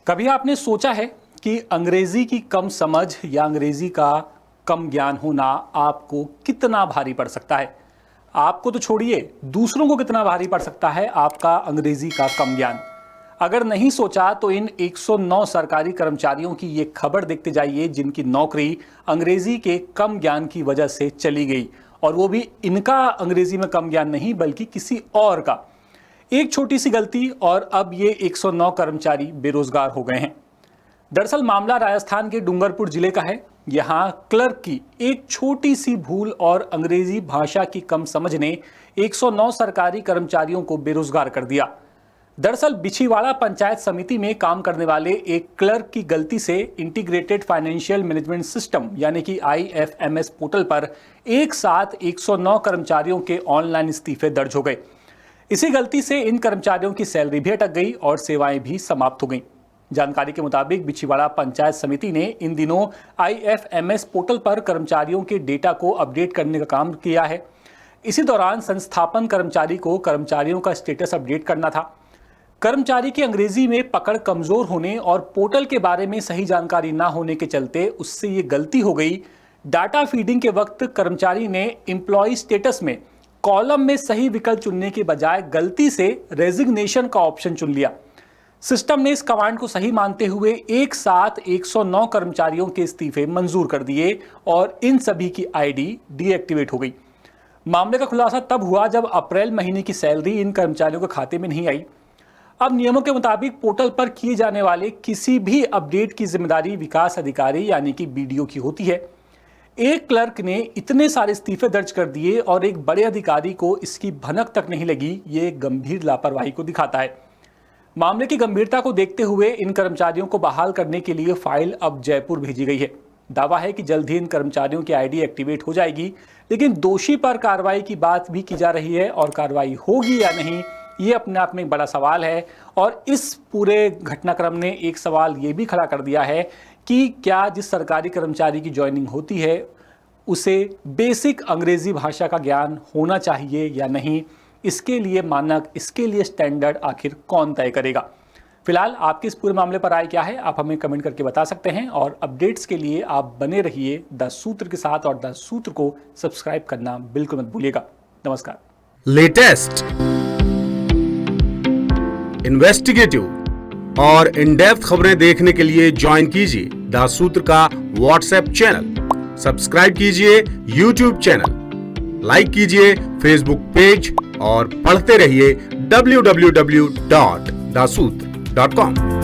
कभी आपने सोचा है कि अंग्रेजी की कम समझ या अंग्रेजी का कम ज्ञान होना आपको कितना भारी पड़ सकता है? आपको तो छोड़िए, दूसरों को कितना भारी पड़ सकता है आपका अंग्रेजी का कम ज्ञान। अगर नहीं सोचा तो इन 109 सरकारी कर्मचारियों की ये खबर देखते जाइए जिनकी नौकरी अंग्रेजी के कम ज्ञान की वजह से चली गई, और वो भी इनका अंग्रेजी में कम ज्ञान नहीं बल्कि किसी और का। एक छोटी सी गलती और अब ये 109 कर्मचारी बेरोजगार हो गए हैं। दरअसल मामला राजस्थान के डूंगरपुर जिले का है। यहाँ क्लर्क की एक छोटी सी भूल और अंग्रेजी भाषा की कम समझ ने 109 सरकारी कर्मचारियों को बेरोजगार कर दिया। दरअसल बिछीवाड़ा पंचायत समिति में काम करने वाले एक क्लर्क की गलती से इंटीग्रेटेड फाइनेंशियल मैनेजमेंट सिस्टम यानी कि IFMS पोर्टल पर एक साथ 109 कर्मचारियों के ऑनलाइन इस्तीफे दर्ज हो गए। इसी गलती से इन कर्मचारियों की सैलरी भी अटक गई और सेवाएं भी समाप्त हो गईं। जानकारी के मुताबिक बिछीवाड़ा पंचायत समिति ने इन दिनों IFMS पोर्टल पर कर्मचारियों के डेटा को अपडेट करने का काम किया है। इसी दौरान संस्थापन कर्मचारी को कर्मचारियों का स्टेटस अपडेट करना था। कर्मचारी की अंग्रेजी में पकड़ कमजोर होने और पोर्टल के बारे में सही जानकारी ना होने के चलते उससे ये गलती हो गई। डाटा फीडिंग के वक्त कर्मचारी ने एम्प्लॉय स्टेटस में कॉलम में सही विकल्प चुनने के बजाय गलती से रेजिग्नेशन का ऑप्शन चुन लिया। सिस्टम ने इस कमांड को सही मानते हुए एक साथ 109 कर्मचारियों के इस्तीफे मंजूर कर दिए और इन सभी की आईडी डीएक्टिवेट हो गई। मामले का खुलासा तब हुआ जब अप्रैल महीने की सैलरी इन कर्मचारियों के खाते में नहीं आई। अब नियमों के मुताबिक पोर्टल पर किए जाने वाले किसी भी अपडेट की जिम्मेदारी विकास अधिकारी यानी कि BDO की होती है। एक क्लर्क ने इतने सारे इस्तीफे दर्ज कर दिए और एक बड़े अधिकारी को इसकी भनक तक नहीं लगी, ये गंभीर लापरवाही को दिखाता है। मामले की गंभीरता को देखते हुए इन कर्मचारियों को बहाल करने के लिए फाइल अब जयपुर भेजी गई है। दावा है कि जल्द ही इन कर्मचारियों की आईडी एक्टिवेट हो जाएगी, लेकिन दोषी पर कार्रवाई की बात भी की जा रही है और कार्रवाई होगी या नहीं ये अपने आप में एक बड़ा सवाल है। और इस पूरे घटनाक्रम ने एक सवाल ये भी खड़ा कर दिया है कि क्या जिस सरकारी कर्मचारी की ज्वाइनिंग होती है उसे बेसिक अंग्रेजी भाषा का ज्ञान होना चाहिए या नहीं। इसके लिए मानक, इसके लिए स्टैंडर्ड आखिर कौन तय करेगा? फिलहाल आपके इस पूरे मामले पर राय क्या है, आप हमें कमेंट करके बता सकते हैं। और अपडेट्स के लिए आप बने रहिए द सूत्र के साथ और द सूत्र को सब्सक्राइब करना बिल्कुल मत भूलिएगा। नमस्कार। लेटेस्ट, इन्वेस्टिगेटिव और इन डेप्थ खबरें देखने के लिए ज्वाइन कीजिए द सूत्र का व्हाट्सएप चैनल, सब्सक्राइब कीजिए YouTube चैनल, लाइक कीजिए Facebook पेज और पढ़ते रहिए www.daसूत्र.com।